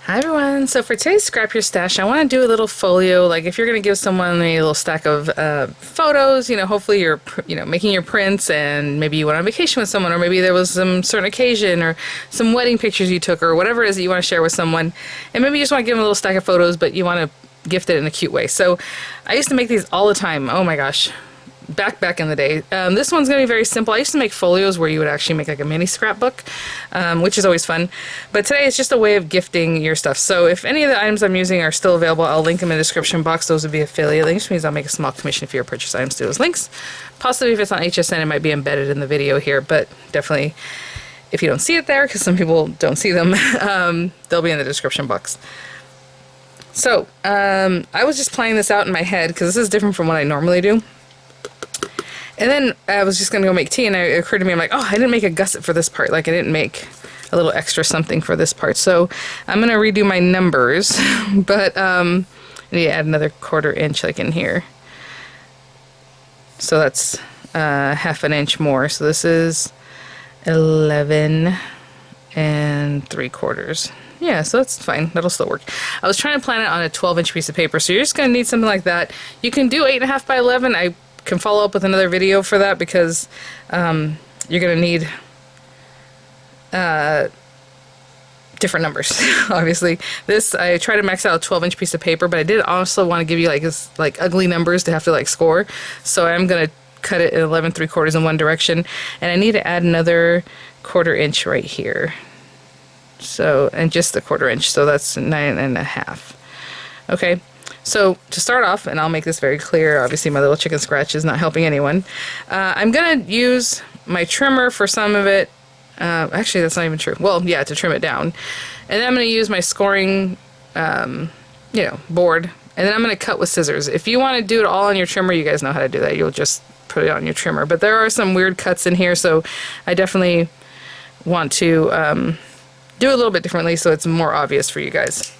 Hi everyone. So for today's Scrap Your Stash, I want to do a little folio. Like if you're going to give someone a little stack of photos, hopefully you're, making your prints and maybe you went on vacation with someone, or maybe there was some certain occasion or some wedding pictures you took or whatever it is that you want to share with someone. And maybe you just want to give them a little stack of photos, but you want to gift it in a cute way. So I used to make these all the time. Oh my gosh. Back in the day. This one's going to be very simple. I used to make folios where you would actually make like a mini scrapbook, which is always fun. But today it's just a way of gifting your stuff. So if any of the items I'm using are still available, I'll link them in the description box. Those would be affiliate links, which means I'll make a small commission for your purchase items to those links. Possibly if it's on HSN, it might be embedded in the video here, but definitely if you don't see it there, because some people don't see them, they'll be in the description box. So I was just planning this out in my head because this is different from what I normally do. And then I was just going to go make tea, and it occurred to me, I'm like, oh, I didn't make a gusset for this part. Like, I didn't make a little extra something for this part. So I'm going to redo my numbers, but I need to add another 1/4 inch, like in here. So that's 1/2 inch more. So this is 11 3/4. Yeah, so that's fine. That'll still work. I was trying to plan it on a 12-inch piece of paper, so you're just going to need something like that. You can do 8.5 by 11. I can follow up with another video for that because you're going to need different numbers. Obviously, this I try to max out a 12-inch piece of paper, but I did also want to give you like ugly numbers to have to like score. So I'm going to cut it at 11 3/4 in one direction, and I need to add another 1/4 inch right here. So, and just a 1/4 inch, so that's 9.5. Okay. So to start off, and I'll make this very clear, obviously my little chicken scratch is not helping anyone. I'm going to use my trimmer for some of it. Actually, that's not even true. Well, yeah, to trim it down. And then I'm going to use my scoring, board. And then I'm going to cut with scissors. If you want to do it all on your trimmer, you guys know how to do that. You'll just put it on your trimmer. But there are some weird cuts in here, so I definitely want to do it a little bit differently so it's more obvious for you guys.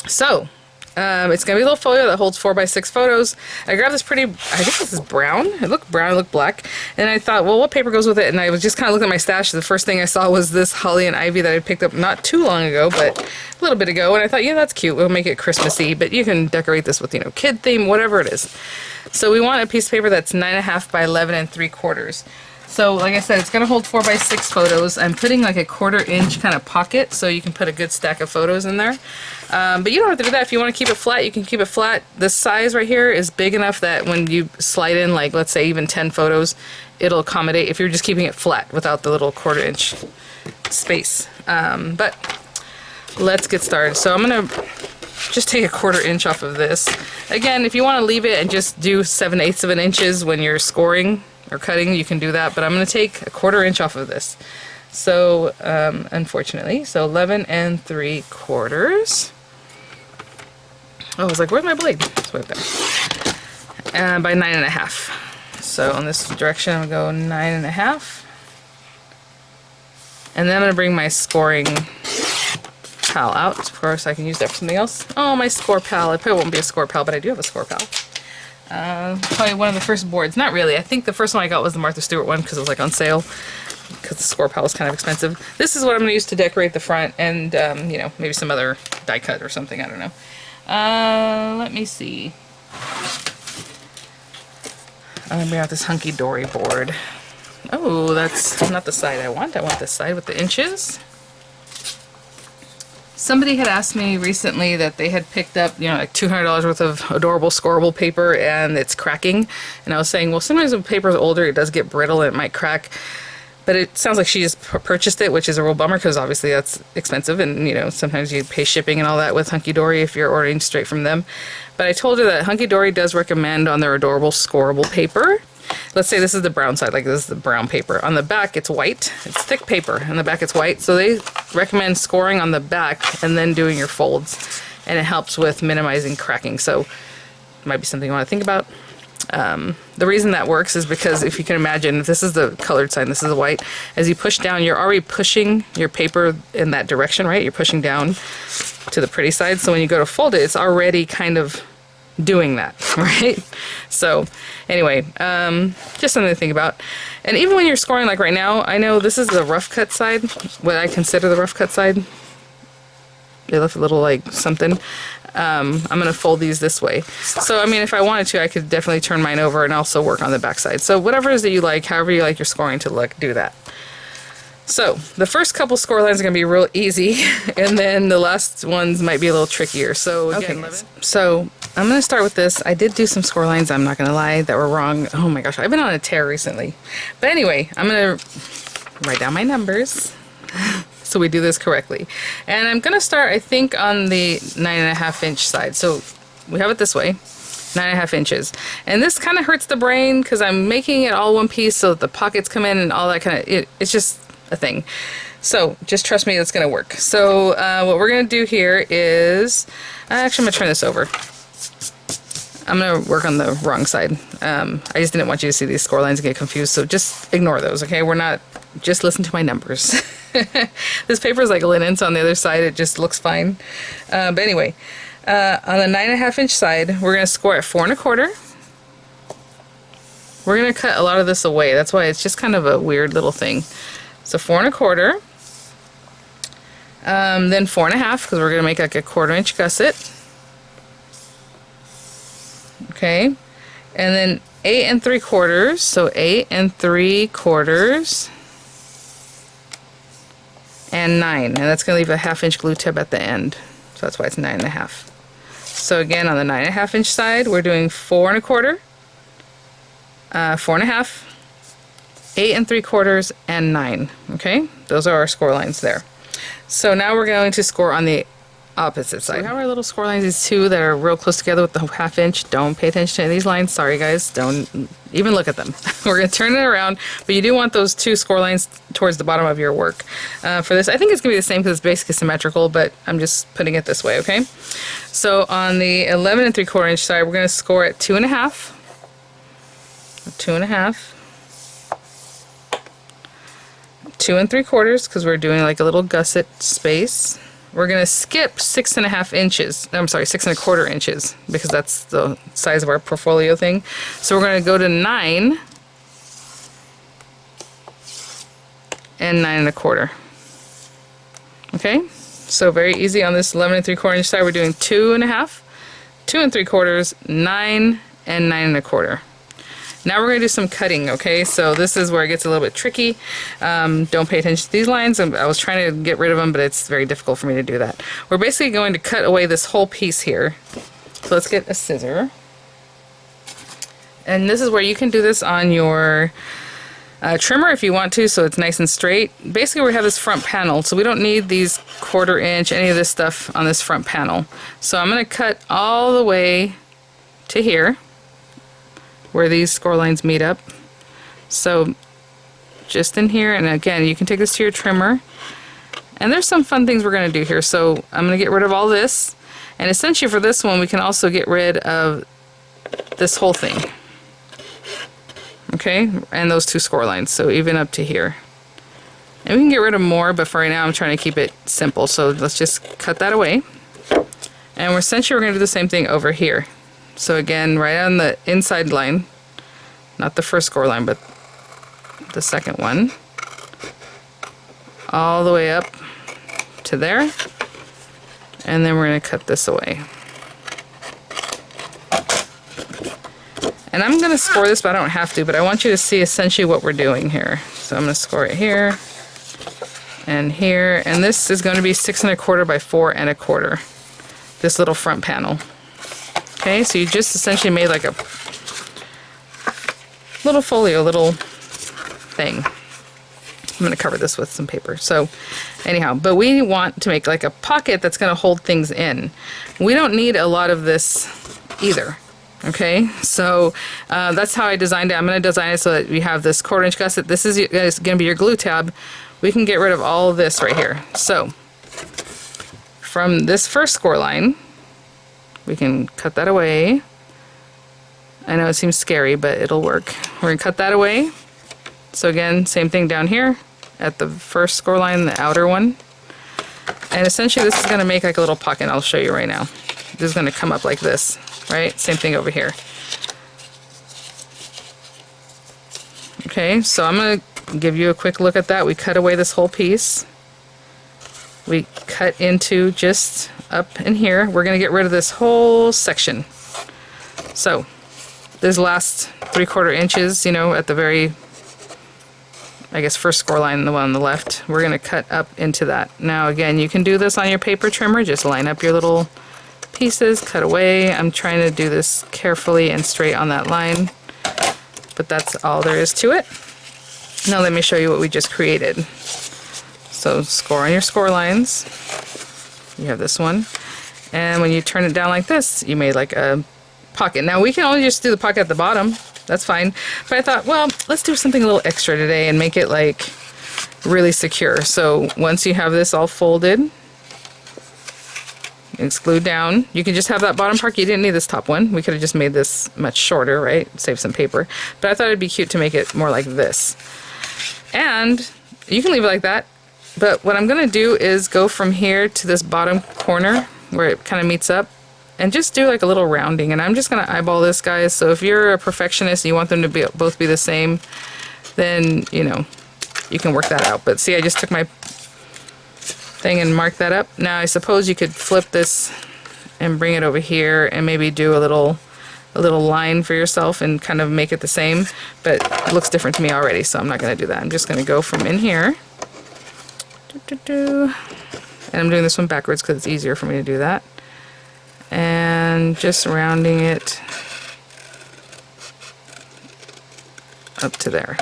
So it's going to be a little folio that holds 4x6 photos. I grabbed this pretty, I think this is brown. It looked brown, it looked black. And I thought, well, what paper goes with it? And I was just kind of looking at my stash. The first thing I saw was this holly and ivy that I picked up not too long ago, but a little bit ago. And I thought, yeah, that's cute. We'll make it Christmassy. But you can decorate this with, kid theme, whatever it is. So we want a piece of paper that's 9.5 by 11 3/4. So like I said, it's going to hold 4x6 photos. I'm putting like a 1/4 inch kind of pocket so you can put a good stack of photos in there. But you don't have to do that. If you want to keep it flat, you can keep it flat. This size right here is big enough that when you slide in, like let's say even 10 photos, it'll accommodate if you're just keeping it flat without the little 1/4 inch space. But let's get started. So I'm going to just take a 1/4 inch off of this. Again, if you want to leave it and just do 7/8 of an inches when you're scoring or cutting, you can do that, but I'm going to take a 1/4 inch off of this. So, unfortunately, so 11 3/4. Oh, I was like, where's my blade? It's right there. By 9.5. So in this direction, I'm going to go 9.5. And then I'm going to bring my scoring pal out. Of course, I can use that for something else. Oh, my score pal. It probably won't be a score pal, but I do have a score pal. Probably one of the first boards. Not really. I think the first one I got was the Martha Stewart one because it was like on sale. Because the score pal was kind of expensive. This is what I'm going to use to decorate the front and, maybe some other die cut or something. I don't know. Let me see. I'm going to bring out this hunky-dory board. Oh, that's not the side I want. I want this side with the inches. Somebody had asked me recently that they had picked up, like $200 worth of adorable scoreable paper and it's cracking. And I was saying, well, sometimes when paper is older, it does get brittle and it might crack. But it sounds like she just purchased it, which is a real bummer because obviously that's expensive. And, sometimes you pay shipping and all that with Hunky Dory if you're ordering straight from them. But I told her that Hunky Dory does recommend on their adorable scoreable paper. Let's say this is the brown side, like this is the brown paper. On the back, it's white. It's thick paper. On the back, it's white. So they recommend scoring on the back and then doing your folds. And it helps with minimizing cracking. So it might be something you want to think about. The reason that works is because if you can imagine, if this is the colored side, this is the white, as you push down, you're already pushing your paper in that direction, right? You're pushing down to the pretty side. So when you go to fold it, it's already kind of doing that, right? So anyway, just something to think about. And even when you're scoring, like right now, I know this is the rough cut side, what I consider the rough cut side. they left a little like something. I'm going to fold these this way. So, I mean, if I wanted to, I could definitely turn mine over and also work on the back side. So whatever it is that you like, however you like your scoring to look, do that. So the first couple score lines are going to be real easy, and then the last ones might be a little trickier. So again, so I'm going to start with this. I did do some score lines, I'm not going to lie, that were wrong. Oh my gosh, I've been on a tear recently. But anyway, I'm going to write down my numbers so we do this correctly. And I'm going to start, I think, on the 9.5 inch side. So we have it this way, 9.5 inches. And this kind of hurts the brain because I'm making it all one piece so that the pockets come in and all that kind of, it's just a thing. So just trust me, it's going to work. So what we're going to do here is, actually I'm going to turn this over. I'm going to work on the wrong side. I just didn't want you to see these score lines and get confused, so just ignore those, okay? We're not, just listen to my numbers. This paper is like linen, so on the other side it just looks fine. But anyway, on the 9.5 inch side, we're going to score at 4 1/4. We're going to cut a lot of this away. That's why it's just kind of a weird little thing. So 4 1/4. Then 4 1/2, because we're going to make like a 1/4 inch gusset. Okay, and then 8 3/4, so 8 3/4, and 9, and that's going to leave a 1/2 inch glue tip at the end, so that's why it's 9.5. So again, on the 9.5 inch side, we're doing 4 1/4, 4 1/2, 8 3/4, and 9. Okay, those are our score lines there. So now we're going to score on the opposite side. So we have our little score lines, these two that are real close together with the 1/2 inch. Don't pay attention to these lines. Sorry guys, don't even look at them. We're going to turn it around, but you do want those two score lines towards the bottom of your work. For this, I think it's going to be the same because it's basically symmetrical, but I'm just putting it this way, okay? So on the 11 3/4 inch side, we're going to score at 2 1/2, 2 1/2, 2 3/4, because we're doing like a little gusset space. We're going to skip 6 1/2 inches. I'm sorry, 6 1/4 inches, because that's the size of our portfolio thing. So we're going to go to 9 and 9 1/4. Okay, so very easy on this 11 3/4 inch side. We're doing 2 1/2, 2 3/4, 9, and 9 1/4. Now we're going to do some cutting, okay? So this is where it gets a little bit tricky. Don't pay attention to these lines. I was trying to get rid of them, but it's very difficult for me to do that. We're basically going to cut away this whole piece here. So let's get a scissor. And this is where you can do this on your trimmer if you want to, so it's nice and straight. Basically, we have this front panel, so we don't need these 1/4 inch, any of this stuff on this front panel. So I'm going to cut all the way to here, where these score lines meet up. So just in here, and again, you can take this to your trimmer. And there's some fun things we're going to do here. So I'm going to get rid of all this. And essentially for this one, we can also get rid of this whole thing. Okay, and those two score lines, so even up to here. And we can get rid of more, but for right now I'm trying to keep it simple. So let's just cut that away. And essentially we're going to do the same thing over here. So again, right on the inside line, not the first score line, but the second one, all the way up to there, and then we're going to cut this away. And I'm going to score this, but I don't have to, but I want you to see essentially what we're doing here. So I'm going to score it here, and this is going to be 6 1/4 by 4 1/4, this little front panel. Okay, so you just essentially made like a little folio, little thing. I'm going to cover this with some paper. So anyhow, but we want to make like a pocket that's going to hold things in. We don't need a lot of this either. Okay, so that's how I designed it. I'm going to design it so that we have this 1/4 inch gusset. This is going to be your glue tab. We can get rid of all of this right here. So from this first score line, we can cut that away. I know it seems scary, but it'll work. We're going to cut that away. So again, same thing down here at the first score line, the outer one. And essentially this is going to make like a little pocket. I'll show you right now. This is going to come up like this, right? Same thing over here. Okay, so I'm going to give you a quick look at that. We cut away this whole piece. we cut into just up in here. We're going to get rid of this whole section. So this last 3/4 inches, you know, at the very, I guess, first score line, the one on the left, we're going to cut up into that. Now again, you can do this on your paper trimmer. Just line up your little pieces, cut away. I'm trying to do this carefully and straight on that line, but that's all there is to it. Now let me show you what we just created. So score on your score lines. You have this one, and when you turn it down like this, you made like a pocket. Now we can only just do the pocket at the bottom. That's fine. But I thought, well, let's do something a little extra today and make it like really secure. So once you have this all folded, exclude down. You can just have that bottom part. You didn't need this top one. We could have just made this much shorter, right? Save some paper. But I thought it'd be cute to make it more like this. And you can leave it like that. But what I'm going to do is go from here to this bottom corner where it kind of meets up and just do like a little rounding. And I'm just going to eyeball this, guys. So if you're a perfectionist and you want them to be both be the same, then, you know, you can work that out. But see, I just took my thing and mark that up. Now I suppose you could flip this and bring it over here and maybe do a little line for yourself and kind of make it the same, but it looks different to me already, so I'm not going to do that. I'm just going to go from in here, and I'm doing this one backwards because it's easier for me to do that, and just rounding it up to there.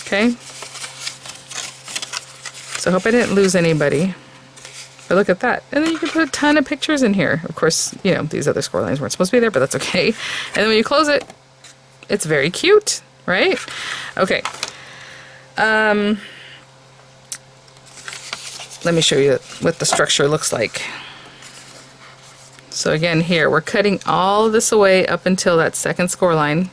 Okay. So I hope I didn't lose anybody. But look at that. And then you can put a ton of pictures in here. Of course, you know, these other score lines weren't supposed to be there, but that's okay. And then when you close it, it's very cute, right? Okay. Let me show you what the structure looks like. So again, here, we're cutting all this away up until that second score line.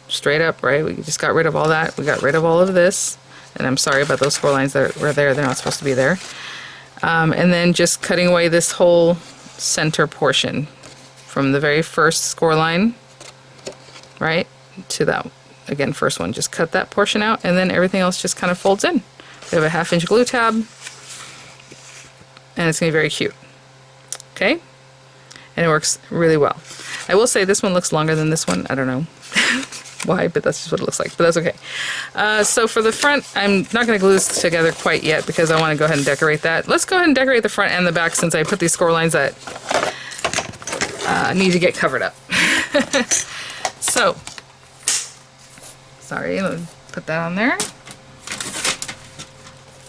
Straight up, right? We just got rid of all that. We got rid of all of this. And I'm sorry about those score lines that were there. They're not supposed to be there. And then just cutting away this whole center portion from the very first score line, right, to that, again, first one. Just cut that portion out, and then everything else just kind of folds in. We have a 1/2 inch glue tab, and it's going to be very cute. Okay? And it works really well. I will say this one looks longer than this one. I don't know why, but that's just what it looks like, but that's okay. So for the front, I'm not going to glue this together quite yet because I want to go ahead and decorate that. Let's go ahead and decorate the front and the back since I put these score lines that need to get covered up. So, sorry, let me put that on there.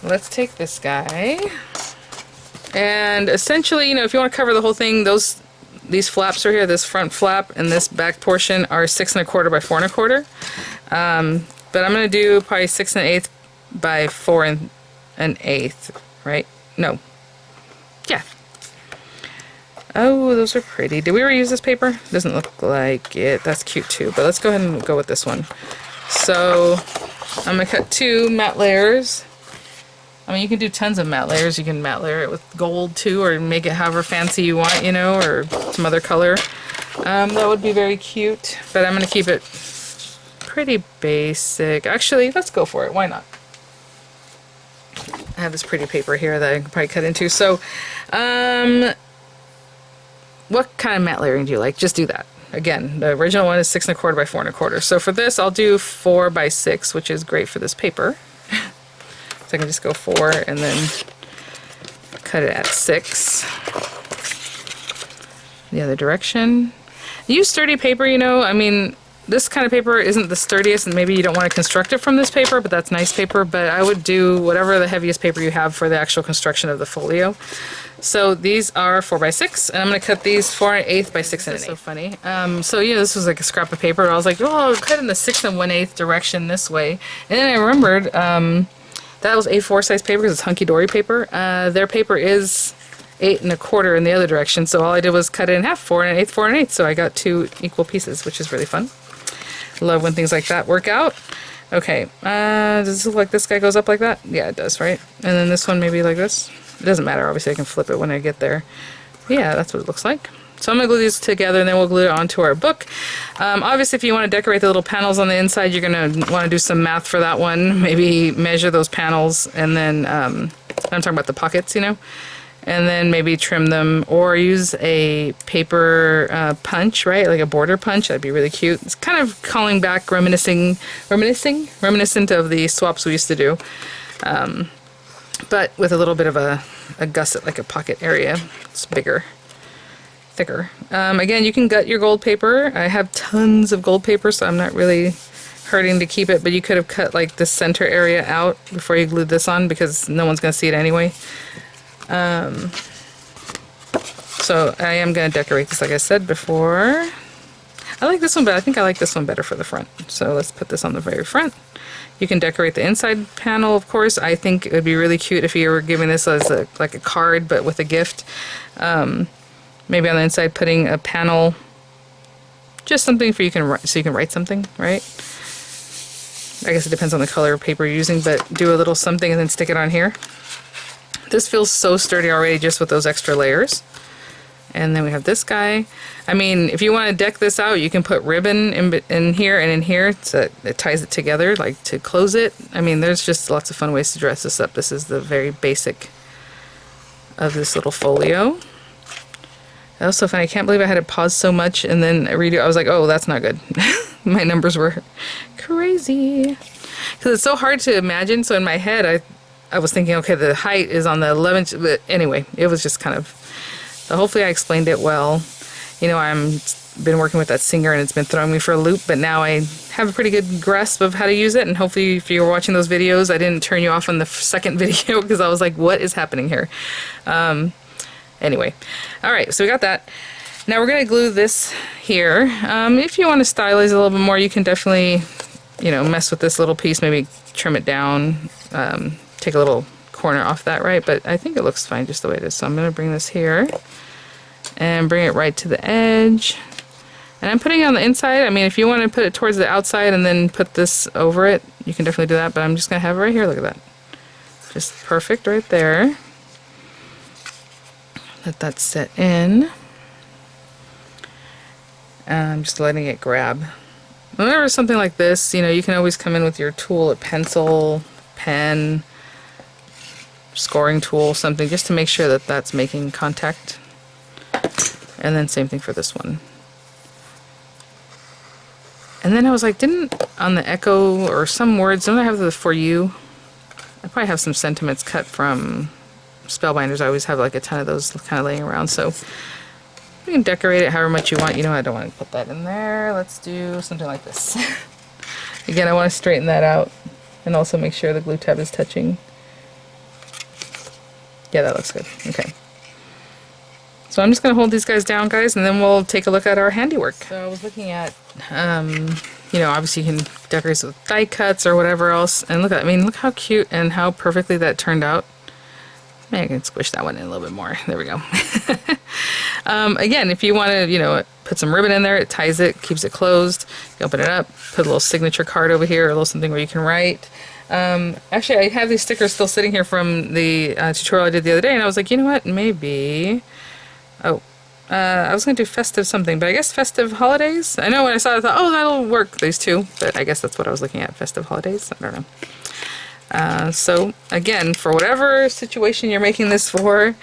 Let's take this guy, and essentially, you know, if you want to cover the whole thing, these flaps are here, this front flap and this back portion are 6 1/4 by 4 1/4. But I'm going to do probably 6 1/8 by 4 1/8, right? No. Yeah. Oh, those are pretty. Did we ever use this paper? Doesn't look like it. That's cute too, but let's go ahead and go with this one. So I'm going to cut 2 matte layers. I mean, you can do tons of matte layers. You can matte layer it with gold too, or make it however fancy you want, you know, or some other color. That would be very cute, but I'm going to keep it pretty basic. Actually, let's go for it. Why not? I have this pretty paper here that I can probably cut into. So, what kind of matte layering do you like? Just do that. Again, the original one is 6 1/4 by 4 1/4. So for this, I'll do 4 by 6, which is great for this paper. I can just go 4 and then cut it at 6. The other direction. Use sturdy paper, you know. I mean, this kind of paper isn't the sturdiest, and maybe you don't want to construct it from this paper, but that's nice paper. But I would do whatever the heaviest paper you have for the actual construction of the folio. So these are 4 by 6, and I'm going to cut these 4 1/8 by 6 1/8. So funny. So yeah, this was like a scrap of paper. I was like, oh, I'll cut in the 6 1/8 direction this way, and then I remembered. That was A4 size paper because it's hunky-dory paper. Their paper is 8 1/4 in the other direction, so all I did was cut it in half, 4 1/8, 4 1/8, so I got 2 equal pieces, which is really fun. Love when things like that work out. Okay, does it look like this guy goes up like that? Yeah, it does, right? And then this one maybe like this. It doesn't matter, obviously I can flip it when I get there. Yeah, that's what it looks like. So I'm going to glue these together and then we'll glue it onto our book. Obviously, if you want to decorate the little panels on the inside, you're going to want to do some math for that one. Maybe measure those panels and then, I'm talking about the pockets, you know, and then maybe trim them or use a paper punch, right? Like a border punch. That'd be really cute. It's kind of calling back, reminiscent of the swaps we used to do. But with a little bit of a gusset, like a pocket area. It's bigger. Thicker. Again, you can gut your gold paper. I have tons of gold paper, so I'm not really hurting to keep it, but you could have cut like the center area out before you glued this on because no one's going to see it anyway. So I am going to decorate this like I said before. I like this one, but I think I like this one better for the front. So let's put this on the very front. You can decorate the inside panel, of course. I think it would be really cute if you were giving this as like a card, but with a gift. Maybe on the inside putting a panel, just something for you can write, so you can write something, right? I guess it depends on the color of paper you're using, but do a little something and then stick it on here. This feels so sturdy already just with those extra layers. And then we have this guy. I mean, if you want to deck this out, you can put ribbon in here and in here so it ties it together, like to close it. I mean, there's just lots of fun ways to dress this up. This is the very basic of this little folio. That was so funny. I can't believe I had to pause so much and then redo. I was like, oh, that's not good. My numbers were crazy. Because it's so hard to imagine. So in my head, I was thinking, okay, the height is on the 11th. But anyway, it was just kind of... So hopefully I explained it well. You know, I've been working with that singer and it's been throwing me for a loop. But now I have a pretty good grasp of how to use it. And hopefully if you were watching those videos, I didn't turn you off on the second video because I was like, what is happening here? Anyway, all right, so we got that. Now we're gonna glue this here. If you want to stylize it a little bit more, you can definitely, you know, mess with this little piece, maybe trim it down, take a little corner off that, right? But I think it looks fine just the way it is. So I'm gonna bring this here and bring it right to the edge. And I'm putting it on the inside. I mean, if you want to put it towards the outside and then put this over it, you can definitely do that, but I'm just gonna have it right here. Look at that. Just perfect right there. Let that set in. I'm just letting it grab. Whenever something like this, you know, you can always come in with your tool, a pencil, pen, scoring tool, something, just to make sure that that's making contact. And then same thing for this one. And then I was like, didn't on the echo or some words, don't I have the for you? I probably have some sentiments cut from Spellbinders. I always have like a ton of those kind of laying around, so you can decorate it however much you want. You know, I don't want to put that in there. Let's do something like this. Again, I want to straighten that out and also make sure the glue tab is touching. Yeah, that looks good. Okay. So I'm just going to hold these guys down, guys, and then we'll take a look at our handiwork. So I was looking at, you know, obviously you can decorate this with die cuts or whatever else, and look at, I mean, look how cute and how perfectly that turned out. Maybe I can squish that one in a little bit more. There we go. Again, if you want to, you know, put some ribbon in there, it ties it, keeps it closed. You open it up, put a little signature card over here, or a little something where you can write. Actually, I have these stickers still sitting here from the tutorial I did the other day, and I was like, you know what, maybe... Oh, I was going to do festive something, but I guess festive holidays? I know when I saw it, I thought, oh, that'll work, these two, but I guess that's what I was looking at, festive holidays? I don't know. So again, for whatever situation you're making this for,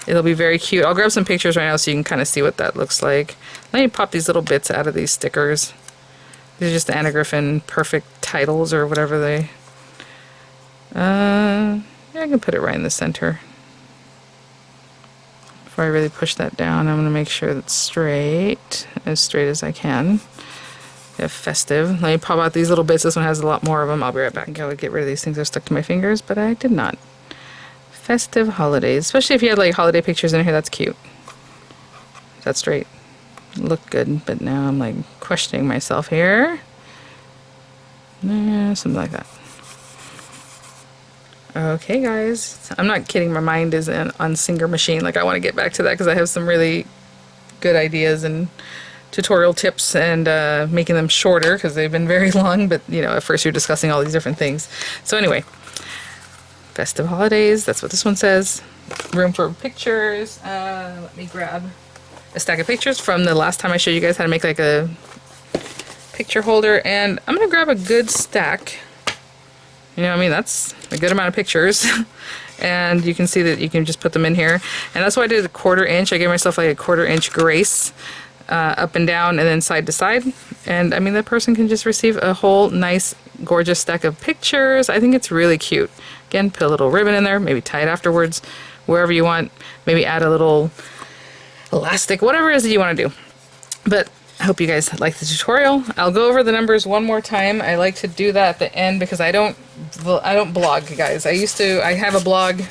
it'll be very cute. I'll grab some pictures right now so you can kind of see what that looks like. Let me pop these little bits out of these stickers. These are just the Anagraph perfect titles or whatever they... yeah, I can put it right in the center. Before I really push that down, I'm going to make sure that's straight as I can. We have festive. Let me pop out these little bits. This one has a lot more of them. I'll be right back. I would get rid of these things that are stuck to my fingers, but I did not. Festive holidays. Especially if you had like holiday pictures in here, that's cute. That's straight. Looked good, but now I'm like questioning myself here. Something like that. Okay, guys. I'm not kidding. My mind is on Singer Machine. Like, I want to get back to that because I have some really good ideas and tutorial tips and making them shorter because they've been very long, but you know, at first you're discussing all these different things. So anyway, festive holidays, that's what this one says. Room for pictures. Let me grab a stack of pictures from the last time I showed you guys how to make like a picture holder, and I'm gonna grab a good stack. You know what I mean? That's a good amount of pictures. And you can see that you can just put them in here. And that's why I did a 1/4 inch. I gave myself like a 1/4 inch grace up and down and then side to side. And I mean, the person can just receive a whole nice, gorgeous stack of pictures. I think it's really cute. Again, put a little ribbon in there, maybe tie it afterwards, wherever you want. Maybe add a little elastic, whatever it is that you want to do. But I hope you guys like the tutorial. I'll go over the numbers one more time. I like to do that at the end because I don't blog, guys. I have a blog.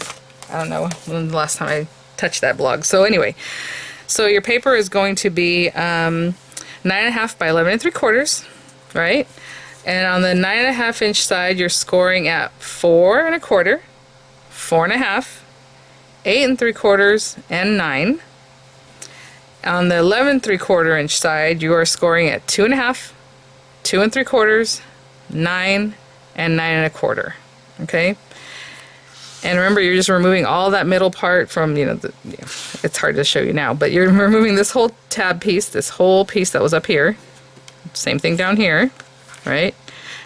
I don't know when the last time I touched that blog. So anyway, so your paper is going to be 9.5 by 11 3/4, right? And on the 9.5 inch side, you're scoring at 4 1/4, 4 1/2, 8 3/4, and 9. On the 11 3/4 inch side, you are scoring at 2 1/2, 2 3/4, 9, and 9 1/4. Okay? And remember, you're just removing all that middle part from, it's hard to show you now, but you're removing this whole tab piece, this whole piece that was up here. Same thing down here, right?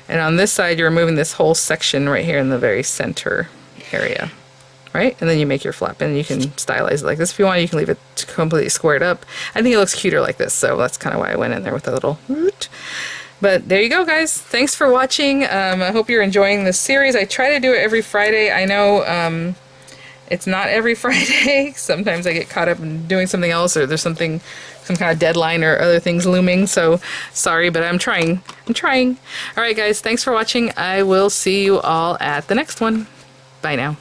And on this side, you're removing this whole section right here in the very center area. Right? And then you make your flap, and you can stylize it like this if you want. You can leave it completely squared up. I think it looks cuter like this, so that's kind of why I went in there with a little root. But there you go, guys. Thanks for watching. I hope you're enjoying this series. I try to do it every Friday. I know it's not every Friday. Sometimes I get caught up in doing something else, or there's some kind of deadline or other things looming. So sorry, but I'm trying. All right, guys. Thanks for watching. I will see you all at the next one. Bye now.